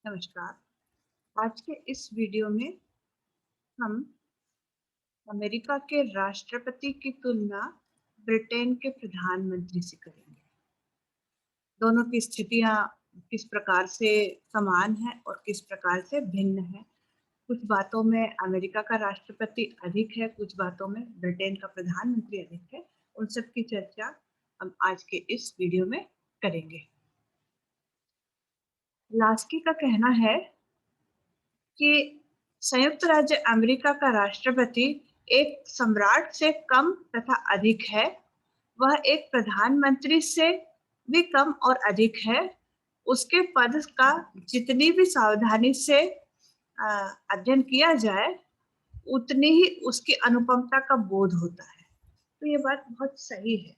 नमस्कार। आज के इस वीडियो में हम अमेरिका के राष्ट्रपति की तुलना ब्रिटेन के प्रधानमंत्री से करेंगे। दोनों की स्थितियां किस प्रकार से समान है और किस प्रकार से भिन्न है। कुछ बातों में अमेरिका का राष्ट्रपति अधिक है, कुछ बातों में ब्रिटेन का प्रधानमंत्री अधिक है। उन सब की चर्चा हम आज के इस वीडियो में करेंगे। लास्की का कहना है कि संयुक्त राज्य अमेरिका का राष्ट्रपति एक सम्राट से कम तथा अधिक है। वह एक प्रधानमंत्री से भी कम और अधिक है। उसके पद का जितनी भी सावधानी से अध्ययन किया जाए, उतनी ही उसकी अनुपमता का बोध होता है। तो ये बात बहुत सही है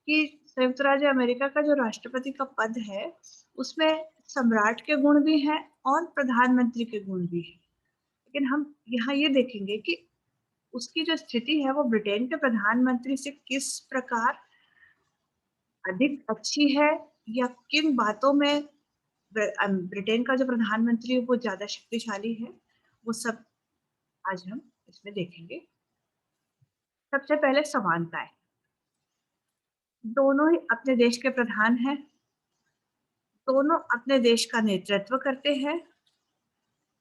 कि संयुक्त राज्य अमेरिका का जो राष्ट्रपति का पद है, उसमें सम्राट के गुण भी हैं और प्रधानमंत्री के गुण भी हैं। लेकिन हम यहाँ ये देखेंगे कि उसकी जो स्थिति है वो ब्रिटेन के प्रधानमंत्री से किस प्रकार अधिक अच्छी है, या किन बातों में ब्रिटेन का जो प्रधानमंत्री है वो ज़्यादा शक्तिशाली है, वो सब आज हम इसमें देखेंगे। सबसे पहले समानताएं। दोनों ही अपने देश के प्रधान हैं, दोनों अपने देश का नेतृत्व करते हैं,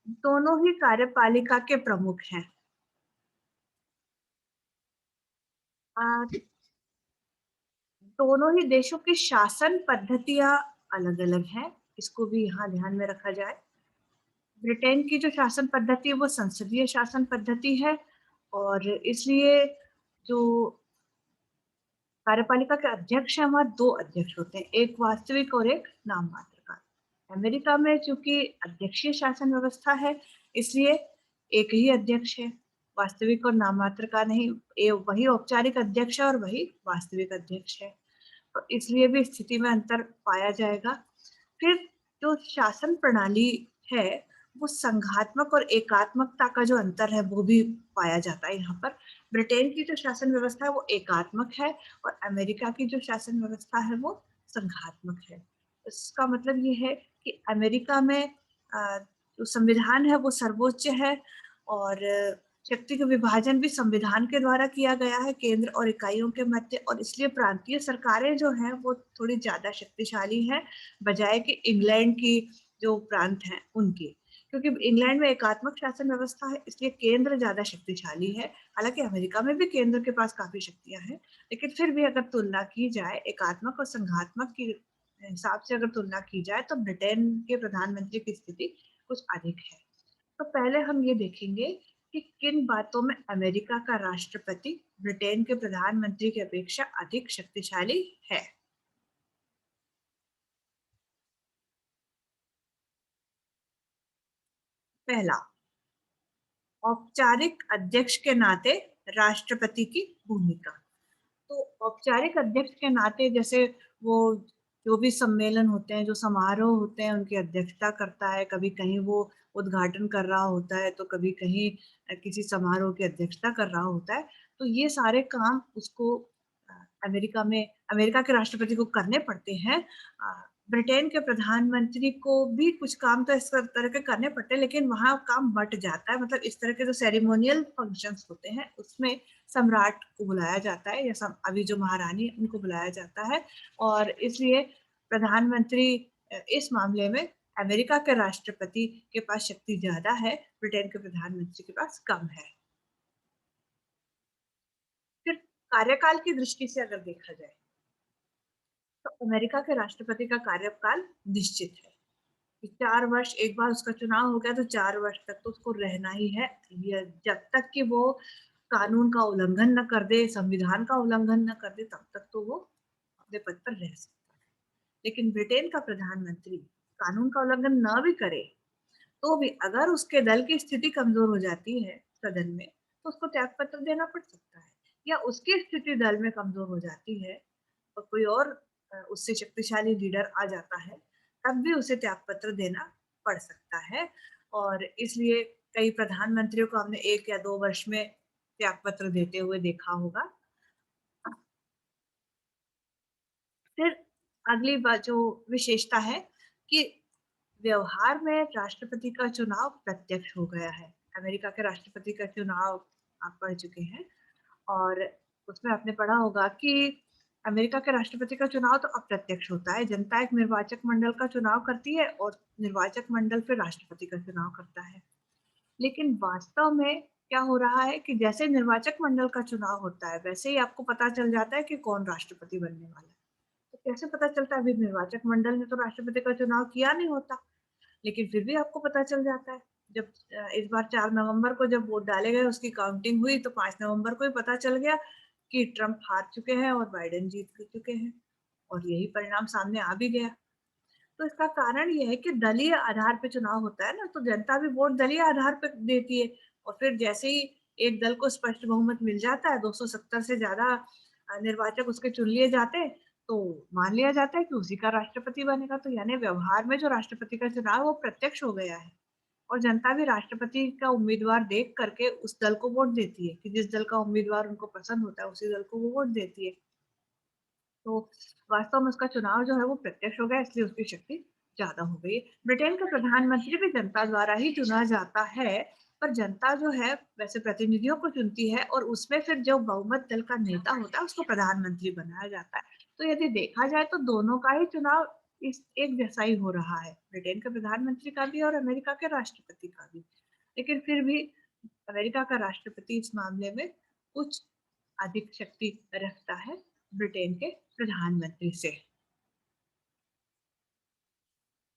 दोनों ही कार्यपालिका के प्रमुख हैं। दोनों ही देशों की शासन पद्धतियां अलग-अलग हैं, इसको भी यहाँ ध्यान में रखा जाए। ब्रिटेन की जो शासन पद्धति है वो संसदीय शासन पद्धति है, और इसलिए जो कार्यपालिका के अध्यक्ष हैं वहाँ 2 अध्यक्ष होते हैं, एक वास्तविक और एक नाम मात्र का। अमेरिका में चूंकि अध्यक्षीय शासन व्यवस्था है, इसलिए एक ही अध्यक्ष है, वास्तविक और नाम मात्र का नहीं। वही औपचारिक अध्यक्ष है और वही वास्तविक अध्यक्ष है, तो इसलिए भी स्थिति में अंतर पाया जाएगा। फिर जो शासन प्रणाली है वो संघात्मक और एकात्मकता का जो अंतर है वो भी पाया जाता है। यहाँ पर ब्रिटेन की जो शासन व्यवस्था है वो एकात्मक है, और अमेरिका की जो शासन व्यवस्था है वो संघात्मक है। इसका मतलब ये है कि अमेरिका में जो संविधान है वो सर्वोच्च है, और शक्ति का विभाजन भी संविधान के द्वारा किया गया है केंद्र और इकाइयों के मध्य, और इसलिए प्रांतीय सरकारें जो हैं वो थोड़ी ज्यादा शक्तिशाली हैं बजाय कि इंग्लैंड की जो प्रांत हैं उनकी। क्योंकि इंग्लैंड में एकात्मक शासन व्यवस्था है, इसलिए केंद्र ज्यादा शक्तिशाली है। हालांकि अमेरिका में भी केंद्र के पास काफी शक्तियां हैं, लेकिन फिर भी अगर तुलना की जाए एकात्मक और संघात्मक की हिसाब से, अगर तुलना की जाए तो ब्रिटेन के प्रधानमंत्री की स्थिति कुछ अधिक है। तो पहले हम ये देखेंगे कि किन बातों में अमेरिका का राष्ट्रपति ब्रिटेन के प्रधानमंत्री की अपेक्षा अधिक शक्तिशाली है। पहला, औपचारिक अध्यक्ष के नाते राष्ट्रपति की भूमिका। तो औपचारिक अध्यक्ष के नाते जैसे वो जो भी सम्मेलन होते हैं, जो समारोह होते हैं, उनकी अध्यक्षता करता है। कभी कहीं वो उद्घाटन कर रहा होता है, तो कभी कहीं किसी समारोह की अध्यक्षता कर रहा होता है। तो ये सारे काम उसको अमेरिका में अमेरिका के राष्ट्रपति को करने पड़ते हैं। ब्रिटेन के प्रधानमंत्री को भी कुछ काम तो इस तरह के करने पड़ते हैं, लेकिन वहाँ काम बट जाता है। मतलब इस तरह के जो सेरेमोनियल फंक्शंस होते हैं उसमें सम्राट को बुलाया जाता है, या अभी जो महारानी है उनको बुलाया जाता है, और इसलिए प्रधानमंत्री इस मामले में अमेरिका के राष्ट्रपति के पास शक्ति ज्यादा है, ब्रिटेन के प्रधानमंत्री के पास कम है। फिर कार्यकाल की दृष्टि से अगर देखा जाए तो अमेरिका के राष्ट्रपति का कार्यकाल निश्चित है कि 4 वर्ष, एक बार उसका चुनाव हो गया तो 4 वर्ष तक तो उसको रहना ही है। जब तक कि वो कानून का उल्लंघन न कर दे, संविधान का उल्लंघन न कर दे, तब तक तो वो अपने पद पर रह सकता है। लेकिन ब्रिटेन का प्रधानमंत्री कानून का उल्लंघन न भी करे तो भी अगर उसके दल की स्थिति कमजोर हो जाती है सदन में, तो उसको त्याग पत्र देना पड़ सकता है। या उसकी स्थिति दल में कमजोर हो जाती है और कोई और उससे शक्तिशाली लीडर आ जाता है, तब भी उसे त्याग पत्र देना पड़ सकता है। और इसलिए कई प्रधानमंत्रियों को हमने 1 या 2 वर्ष में त्याग पत्र देते हुए देखा होगा। फिर अगली बात जो विशेषता है कि व्यवहार में राष्ट्रपति का चुनाव प्रत्यक्ष हो गया है। अमेरिका के राष्ट्रपति का चुनाव आप पढ़ चुके हैं और उसमें आपने पढ़ा होगा कि अमेरिका के राष्ट्रपति का चुनाव तो अप्रत्यक्ष होता है। जनता एक निर्वाचक मंडल का चुनाव करती है और निर्वाचक मंडल फिर राष्ट्रपति का चुनाव करता है। लेकिन वास्तव में क्या हो रहा है कि जैसे निर्वाचक मंडल का चुनाव होता है, वैसे ही आपको पता चल जाता है कि कौन राष्ट्रपति बनने वाला है। तो कैसे पता चलता है? अभी निर्वाचक मंडल ने तो राष्ट्रपति का चुनाव किया नहीं होता, लेकिन फिर भी आपको पता चल जाता है। जब इस बार 4 नवंबर को जब वोट डाले गए, उसकी काउंटिंग हुई, तो 5 नवंबर को ही पता चल गया कि ट्रंप हार चुके हैं और बाइडेन जीत चुके हैं और यही परिणाम सामने आ भी गया। तो इसका कारण ये है कि दलीय आधार पे चुनाव होता है ना, तो जनता भी वोट दलीय आधार पे देती है और फिर जैसे ही एक दल को स्पष्ट बहुमत मिल जाता है, 270 से ज्यादा निर्वाचक उसके चुन लिए जाते हैं, तो मान लिया जाता है कि उसी का राष्ट्रपति बनेगा। तो यानी व्यवहार में जो राष्ट्रपति का चुनाव वो प्रत्यक्ष हो गया है और जनता भी राष्ट्रपति का उम्मीदवार देख करके उस दल को वोट देती है कि जिस दल का उम्मीदवार उनको पसंद होता है, उसी दल को वो वोट देती है। तो वास्तव में उसका चुनाव जो है वो प्रत्यक्ष हो गया, इसलिए उसकी शक्ति ज्यादा हो गई। ब्रिटेन का प्रधानमंत्री भी जनता द्वारा ही चुना जाता है, पर जनता जो है वैसे प्रतिनिधियों को चुनती है और उसमें फिर जो बहुमत दल का नेता होता है उसको प्रधानमंत्री बनाया जाता है। तो यदि देखा जाए तो दोनों का ही चुनाव इस एक जैसा ही हो रहा है, ब्रिटेन के प्रधानमंत्री का भी और अमेरिका के राष्ट्रपति का भी। लेकिन फिर भी अमेरिका का राष्ट्रपति इस मामले में कुछ अधिक शक्ति रखता है ब्रिटेन के प्रधानमंत्री से।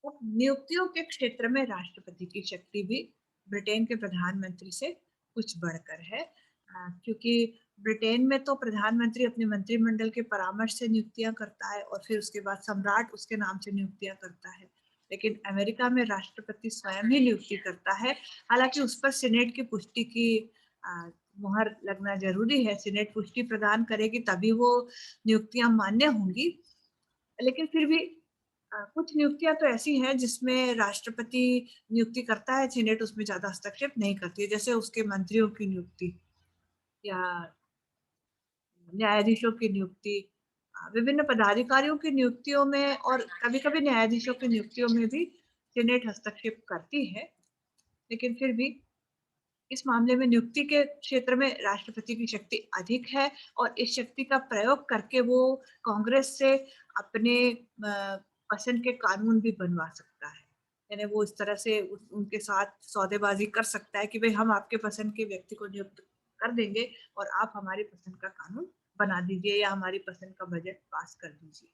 अब नियुक्तियों के क्षेत्र में राष्ट्रपति की शक्ति भी ब्रिटेन के प्रधानमंत्री से कुछ बढ़कर है, क्योंकि ब्रिटेन में तो प्रधानमंत्री अपने मंत्रिमंडल के परामर्श से नियुक्तियां करता है और फिर उसके बाद सम्राट उसके नाम से नियुक्तियां करता है। लेकिन अमेरिका में राष्ट्रपति स्वयं ही नियुक्ति करता है। हालांकि उस पर सीनेट की पुष्टि की मुहर लगना जरूरी है, सीनेट पुष्टि प्रदान करेगी तभी वो नियुक्तियां मान्य होंगी। लेकिन फिर भी कुछ नियुक्तियां तो ऐसी हैं जिसमें राष्ट्रपति नियुक्ति करता है, सीनेट उसमें ज्यादा हस्तक्षेप नहीं करती है, जैसे उसके मंत्रियों की नियुक्ति या न्यायाधीशों की नियुक्ति, विभिन्न पदाधिकारियों की नियुक्तियों में और कभी-कभी न्यायाधीशों की नियुक्तियों में भी सीनेट हस्तक्षेप करती है। लेकिन फिर भी इस मामले में नियुक्ति के क्षेत्र में राष्ट्रपति की शक्ति अधिक है और इस शक्ति का प्रयोग करके वो कांग्रेस से अपने पसंद के कानून भी बनवा सकता है। यानी वो इस तरह से उनके साथ सौदेबाजी कर सकता है कि भाई हम आपके पसंद के व्यक्ति को नियुक्त कर देंगे और आप हमारी पसंद का कानून बना दीजिए या हमारी पसंद का बजट पास कर दीजिए।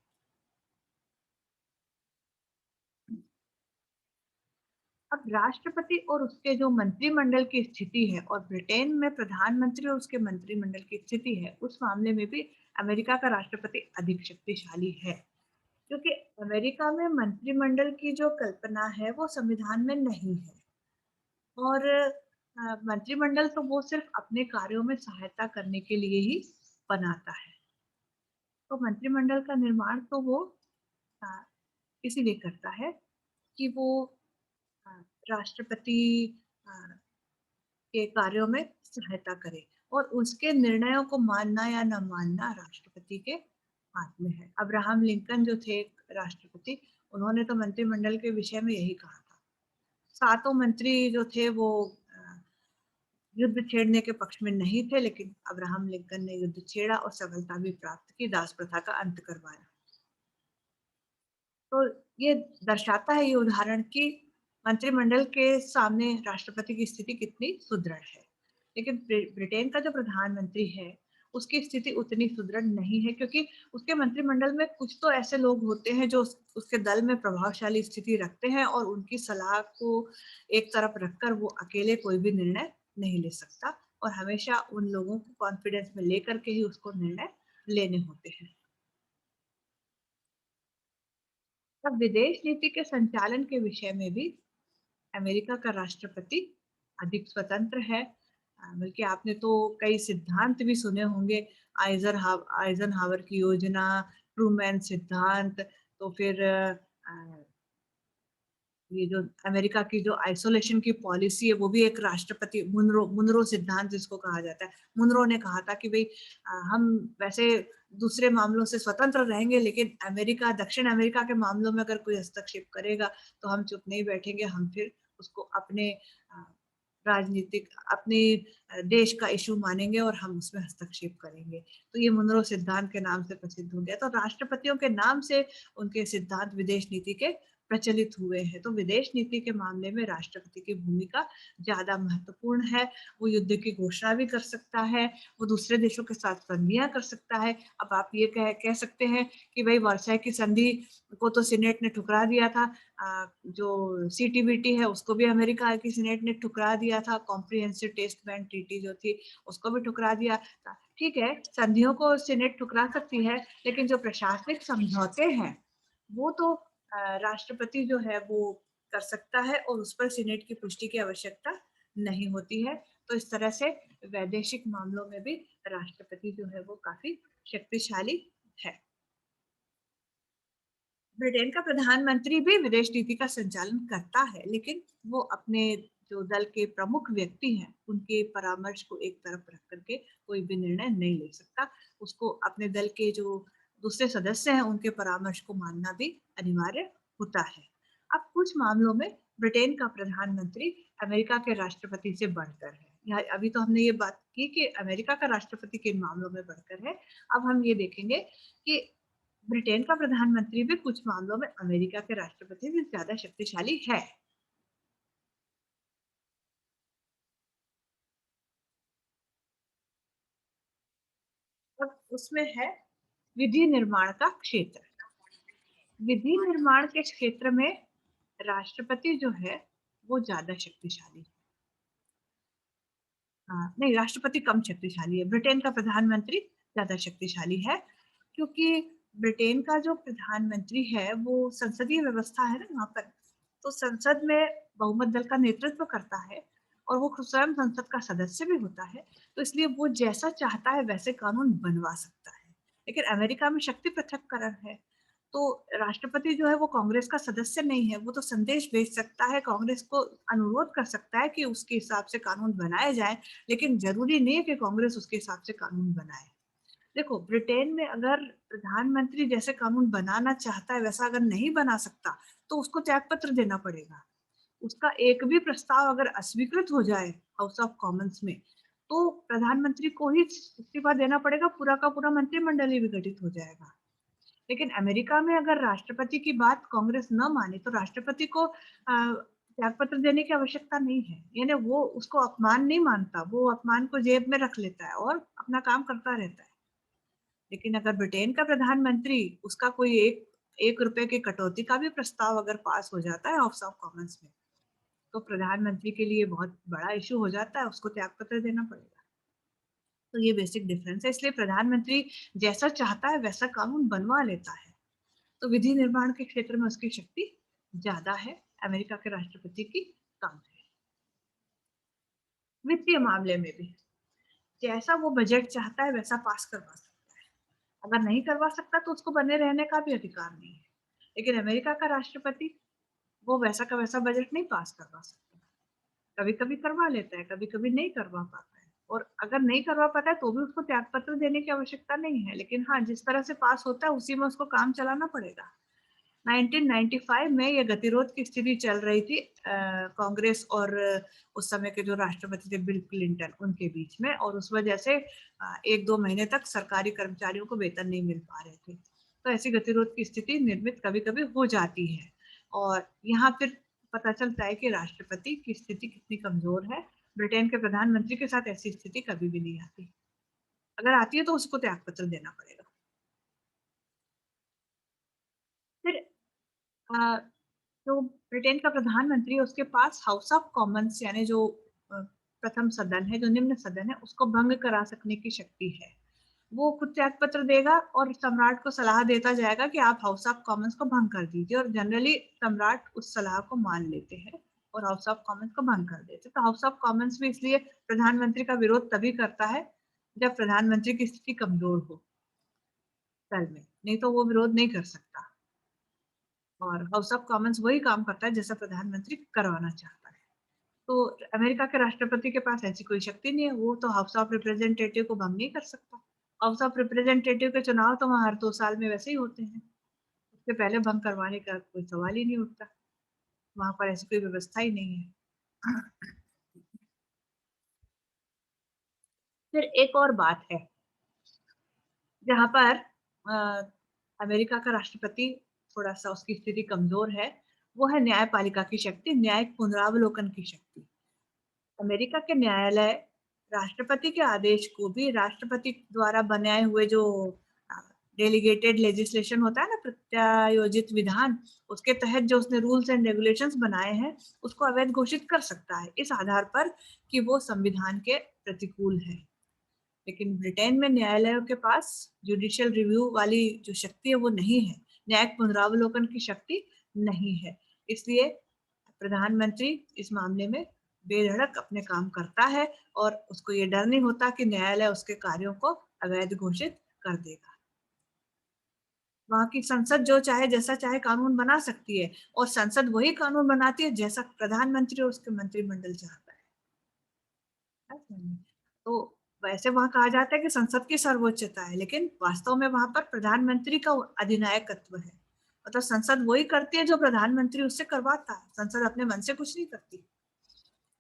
अब राष्ट्रपति और उसके जो मंत्रिमंडल की स्थिति है और ब्रिटेन में प्रधानमंत्री और उसके मंत्रिमंडल की स्थिति है, उस मामले में भी अमेरिका का राष्ट्रपति अधिक शक्तिशाली है, क्योंकि अमेरिका में मंत्रिमंडल की जो कल्पना है वो संविधान में नहीं है और मंत्रिमंडल तो वो सिर्फ अपने कार्यों में सहायता करने के लिए ही बनाता है। तो मंत्रिमंडल का निर्माण तो वो अ, इसीलिए करता है कि वो अ, राष्ट्रपति अ, के कार्यों में सहायता करे और उसके निर्णयों को मानना या न मानना राष्ट्रपति के हाथ में है। अब्राहम लिंकन जो थे राष्ट्रपति, उन्होंने तो मंत्रिमंडल के विषय में यही कहा था। सातों मंत्री जो थे वो युद्ध छेड़ने के पक्ष में नहीं थे, लेकिन अब्राहम लिंकन ने युद्ध छेड़ा और सफलता भी प्राप्त की, दास प्रथा का अंत करवाया। तो ये दर्शाता है ये उदाहरण कि मंत्रिमंडल के सामने राष्ट्रपति की स्थिति कितनी सुदृढ़ है। लेकिन ब्रिटेन का जो प्रधानमंत्री है उसकी स्थिति उतनी सुदृढ़ नहीं है, क्योंकि उसके मंत्रिमंडल में कुछ तो ऐसे लोग होते हैं जो उसके दल में प्रभावशाली स्थिति रखते हैं और उनकी सलाह को एक तरफ रखकर वो अकेले कोई भी निर्णय नहीं ले सकता और हमेशा उन लोगों को कॉन्फिडेंस में लेकर के ही उसको निर्णय लेने होते हैं। अब विदेश नीति के संचालन के विषय में भी अमेरिका का राष्ट्रपति अधिक स्वतंत्र है। बल्कि आपने तो कई सिद्धांत भी सुने होंगे, आइजनहावर की योजना, ट्रूमैन सिद्धांत, तो फिर ये जो अमेरिका की जो आइसोलेशन की पॉलिसी है, वो भी एक राष्ट्रपति मुनरो सिद्धांत जिसको कहा जाता है। मुनरो ने कहा था कि भाई हम वैसे दूसरे मामलों से स्वतंत्र रहेंगे, लेकिन दक्षिण अमेरिका के मामलों में अगर कोई हस्तक्षेप करेगा तो हम चुप नहीं बैठेंगे, हम फिर उसको अपने राजनीतिक अपने देश का इशू मानेंगे और हम उसमें हस्तक्षेप करेंगे। तो ये मुनरो सिद्धांत के नाम से प्रसिद्ध हो गया। तो राष्ट्रपतियों के नाम से उनके सिद्धांत विदेश नीति के प्रचलित हुए हैं। तो विदेश नीति के मामले में राष्ट्रपति की भूमिका ज्यादा महत्वपूर्ण है। वो युद्ध की घोषणा भी कर सकता है, वो दूसरे देशों के साथ संधियां कर सकता है। अब आप ये कह सकते हैं कि भाई वर्साई की संधि को तो सीनेट ने ठुकरा दिया था, जो सीटीबीटी है उसको भी अमेरिका की सीनेट ने ठुकरा दिया था, कॉम्प्रिहेंसिव टेस्ट बैन ट्रीटी जो थी उसको भी ठुकरा दिया था। ठीक है, संधियों को सीनेट ठुकरा सकती है, लेकिन जो प्रशासनिक समझौते हैं वो तो राष्ट्रपति जो है वो कर सकता है और उस पर सीनेट की पुष्टि की आवश्यकता नहीं होती है। तो इस तरह से वैदेशिक मामलों में भी राष्ट्रपति जो है वो काफी शक्तिशाली है। ब्रिटेन का प्रधानमंत्री भी विदेश नीति का संचालन करता है, लेकिन वो अपने जो दल के प्रमुख व्यक्ति हैं उनके परामर्श को एक तरफ रख करके कोई भी निर्णय नहीं ले सकता। उसको अपने दल के जो दूसरे सदस्य हैं उनके परामर्श को मानना भी अनिवार्य होता है। अब कुछ मामलों में ब्रिटेन का प्रधानमंत्री अमेरिका के राष्ट्रपति से बढ़कर है। अभी तो हमने ये बात की कि अमेरिका का राष्ट्रपति किन मामलों में बढ़कर है। अब हम ये देखेंगे कि ब्रिटेन का प्रधानमंत्री भी कुछ मामलों में अमेरिका के राष्ट्रपति से ज्यादा शक्तिशाली है। अब उसमें है विधि निर्माण का क्षेत्र। विधि निर्माण के क्षेत्र में राष्ट्रपति जो है वो ज्यादा शक्तिशाली है। नहीं, राष्ट्रपति कम शक्तिशाली है, ब्रिटेन का प्रधानमंत्री ज्यादा शक्तिशाली है, क्योंकि ब्रिटेन का जो प्रधानमंत्री है वो संसदीय व्यवस्था है ना वहां पर, तो संसद में बहुमत दल का नेतृत्व करता है और वो खुद स्वयं संसद का सदस्य भी होता है। तो इसलिए वो जैसा चाहता है वैसे कानून बनवा सकता है। लेकिन अमेरिका में शक्ति पृथक्करण है, तो राष्ट्रपति जो है वो कांग्रेस का सदस्य नहीं है, वो तो संदेश भेज सकता है, कांग्रेस को अनुरोध कर सकता है कि उसके हिसाब से कानून बनाए जाए, लेकिन जरूरी नहीं है कि कांग्रेस उसके हिसाब से कानून बनाए। देखो, ब्रिटेन में अगर प्रधानमंत्री जैसे कानून बनाना चाहता है वैसा अगर नहीं बना सकता तो उसको त्यागपत्र देना पड़ेगा। उसका एक भी प्रस्ताव अगर अस्वीकृत हो जाए हाउस ऑफ कॉमन्स में, तो प्रधानमंत्री को ही इस्तीफा देना पड़ेगा, पूरा का पूरा मंत्रिमंडल ही विघटित हो जाएगा। लेकिन अमेरिका में अगर राष्ट्रपति की बात कांग्रेस न माने तो राष्ट्रपति को त्यागपत्र देने की आवश्यकता नहीं है। यानी वो उसको अपमान नहीं मानता, वो अपमान को जेब में रख लेता है और अपना काम करता रहता है। लेकिन अगर ब्रिटेन का प्रधानमंत्री उसका कोई एक रुपए की कटौती का भी प्रस्ताव अगर पास हो जाता है हाउस ऑफ कॉमन्स में, तो प्रधानमंत्री के लिए बहुत बड़ा इशू हो जाता है, उसको त्यागपत्र देना पड़ेगा। तो ये बेसिक डिफरेंस है। इसलिए प्रधानमंत्री जैसा चाहता है वैसा कानून बनवा लेता है। तो विधि निर्माण के क्षेत्र में उसकी शक्ति ज्यादा है, अमेरिका के राष्ट्रपति की कम है। वित्तीय मामले में भी जैसा वो बजट चाहता है वैसा पास करवा सकता है। अगर नहीं करवा सकता तो उसको बने रहने का भी अधिकार नहीं है। लेकिन अमेरिका का राष्ट्रपति वो वैसा का वैसा बजट नहीं पास करवा सकता। कभी कभी करवा लेता है, कभी कभी नहीं करवा पाता है, और अगर नहीं करवा पाता है तो भी उसको त्यागपत्र देने की आवश्यकता नहीं है। लेकिन हाँ, जिस तरह से पास होता है उसी में उसको काम चलाना पड़ेगा। 1995 में ये गतिरोध की स्थिति चल रही थी कांग्रेस और उस समय के जो राष्ट्रपति थे बिल क्लिंटन उनके बीच में, और उस वजह से 1-2 महीने तक सरकारी कर्मचारियों को वेतन नहीं मिल पा रहे थे। तो ऐसी गतिरोध की स्थिति निर्मित कभी कभी हो जाती है, और यहाँ फिर पता चलता है कि राष्ट्रपति की स्थिति कितनी कमजोर है। ब्रिटेन के प्रधानमंत्री के साथ ऐसी स्थिति कभी भी नहीं आती। अगर आती है तो उसको त्यागपत्र देना पड़ेगा। फिर अ, जो ब्रिटेन का प्रधानमंत्री है उसके पास हाउस ऑफ कॉमन्स यानी जो प्रथम सदन है, जो निम्न सदन है, उसको भंग करा सकने की शक्ति है। वो खुद त्याग पत्र देगा और सम्राट को सलाह देता जाएगा कि आप हाउस ऑफ कॉमन्स को भंग कर दीजिए, और जनरली सम्राट उस सलाह को मान लेते हैं और हाउस ऑफ कॉमन्स को भंग कर देते हैं। तो हाउस ऑफ कॉमन्स भी इसलिए प्रधानमंत्री का विरोध तभी करता है जब प्रधानमंत्री की स्थिति कमजोर हो दल में, नहीं तो वो विरोध नहीं कर सकता। और हाउस ऑफ कॉमन्स वही काम करता है जैसा प्रधानमंत्री करवाना चाहता है। तो अमेरिका के राष्ट्रपति के पास ऐसी कोई शक्ति नहीं है, वो तो हाउस ऑफ रिप्रेजेंटेटिव को भंग नहीं कर सकता। हाउस ऑफ रिप्रेजेंटेटिव के चुनाव तो वहाँ हर 2 साल में वैसे ही होते हैं। उससे पहले भंग करवाने का कोई सवाल ही नहीं उठता। वहाँ पर ऐसी कोई व्यवस्था ही नहीं है। फिर एक और बात है, जहाँ पर अमेरिका का राष्ट्रपति थोड़ा-सा उसकी स्थिति कमज़ोर है, वो है न्यायपालिका की शक्ति, न्यायिक पुनरावलोकन की शक्ति। अमेरिका के न्यायालय राष्ट्रपति के आदेश को भी राष्ट्रपति द्वारा बनाए हुए जो डेलीगेटेड लेजिस्लेशन होता है ना, प्रत्यायोजित विधान, उसके तहत जो उसने रूल्स एंड रेगुलेशंस बनाए हैं, उसको अवैध घोषित कर सकता है इस आधार पर कि वो संविधान के प्रतिकूल है। लेकिन ब्रिटेन में न्यायालयों के पास जुडिशियल रिव्यू वाली जो शक्ति है वो नहीं है, न्यायिक पुनरावलोकन की शक्ति नहीं है। इसलिए प्रधानमंत्री इस मामले में बेधड़क अपने काम करता है और उसको ये डर नहीं होता कि न्यायालय उसके कार्यों को अवैध घोषित कर देगा। वहाँ की संसद जो चाहे जैसा चाहे कानून बना सकती है और संसद वही कानून बनाती है जैसा प्रधानमंत्री और उसके मंत्रिमंडल चाहता है। तो वैसे वहाँ कहा जाता है कि संसद की सर्वोच्चता है, लेकिन वास्तव में वहाँ पर प्रधानमंत्री का अधिनायकत्व है। मतलब संसद वही करती है जो प्रधानमंत्री उससे करवाता है, संसद अपने मन से कुछ नहीं करती।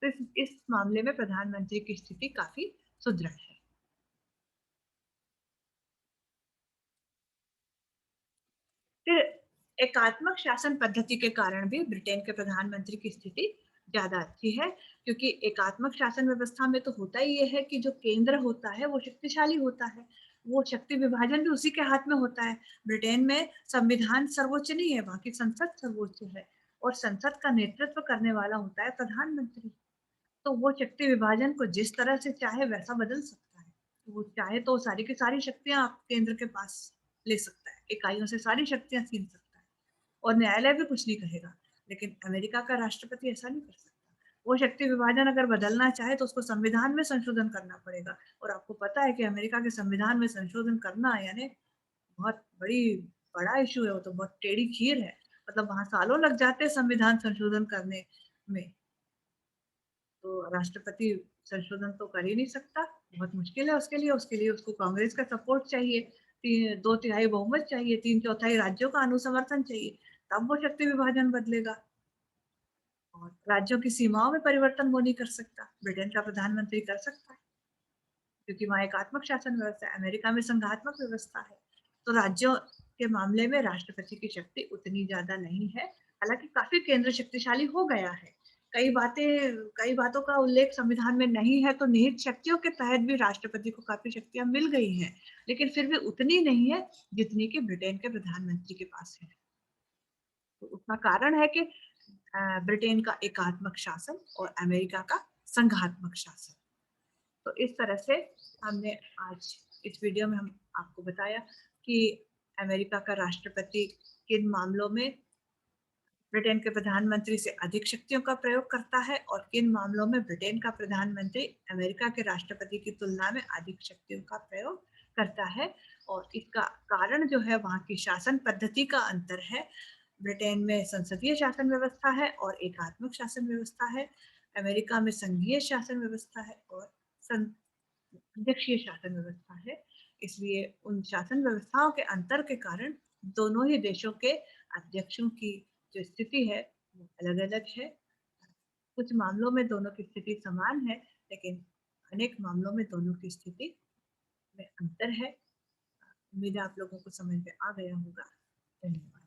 तो इस मामले में प्रधानमंत्री की स्थिति काफी सुदृढ़ है। फिर एकात्मक शासन पद्धति के कारण भी ब्रिटेन के प्रधानमंत्री की स्थिति ज्यादा अच्छी है, क्योंकि एकात्मक शासन व्यवस्था में तो होता ही ये है कि जो केंद्र होता है वो शक्तिशाली होता है, वो शक्ति विभाजन भी उसी के हाथ में होता है। ब्रिटेन में संविधान सर्वोच्च नहीं है, वहां की संसद सर्वोच्च है और संसद का नेतृत्व करने वाला होता है प्रधानमंत्री। तो वो शक्ति विभाजन को जिस तरह से चाहे वैसा बदल सकता है। वो चाहे तो सारी की सारी शक्तियां आप केंद्र के पास ले सकता है, इकाइयों से सारी शक्तियां छीन सकता है और न्यायालय भी कुछ नहीं कहेगा। लेकिन अमेरिका का राष्ट्रपति ऐसा नहीं कर सकता। वो शक्ति विभाजन अगर बदलना चाहे तो उसको संविधान में संशोधन करना पड़ेगा और आपको पता है कि अमेरिका के संविधान में संशोधन करना यानी बहुत बड़ा इशू है, वो तो बहुत टेढ़ी खीर है। मतलब वहां सालों लग जाते हैं संविधान संशोधन करने में। तो राष्ट्रपति संशोधन तो कर ही नहीं सकता, बहुत मुश्किल है उसके लिए उसको कांग्रेस का सपोर्ट चाहिए, 2/3 बहुमत चाहिए, 3/4 राज्यों का अनुसमर्थन चाहिए, तब वो शक्ति विभाजन बदलेगा। और राज्यों की सीमाओं में परिवर्तन वो नहीं कर सकता, ब्रिटेन का प्रधानमंत्री कर सकता है, क्योंकि वहाँ एकात्मक शासन व्यवस्था है, अमेरिका में संघात्मक व्यवस्था है। तो राज्यों के मामले में राष्ट्रपति की शक्ति उतनी ज्यादा नहीं है, हालांकि काफी केंद्र शक्तिशाली हो गया है। कई बातों का उल्लेख संविधान में नहीं है, तो निहित शक्तियों के तहत भी राष्ट्रपति को काफी शक्तियां मिल गई हैं, लेकिन फिर भी उतनी नहीं है जितनी कि ब्रिटेन के प्रधानमंत्री के पास है। तो उसका कारण है कि ब्रिटेन का एकात्मक शासन और अमेरिका का संघात्मक शासन। तो इस तरह से हमने आज इस वीडियो में हम आपको बताया कि अमेरिका का राष्ट्रपति किन मामलों में ब्रिटेन के प्रधानमंत्री से अधिक शक्तियों का प्रयोग करता है और किन मामलों में ब्रिटेन का प्रधानमंत्री अमेरिका के राष्ट्रपति की तुलना में अधिक शक्तियों का प्रयोग करता है। और इसका कारण जो है वहाँ की शासन पद्धति का अंतर है। ब्रिटेन में संसदीय शासन व्यवस्था है और एकात्मक शासन व्यवस्था है। अमेरिका में संघीय शासन व्यवस्था है और अध्यक्षीय शासन व्यवस्था है। इसलिए उन शासन व्यवस्थाओं के अंतर के कारण दोनों ही देशों के अध्यक्षों की जो स्थिति है वो अलग अलग है। कुछ मामलों में दोनों की स्थिति समान है, लेकिन अनेक मामलों में दोनों की स्थिति में अंतर है। उम्मीद है आप लोगों को समझ में आ गया होगा। धन्यवाद।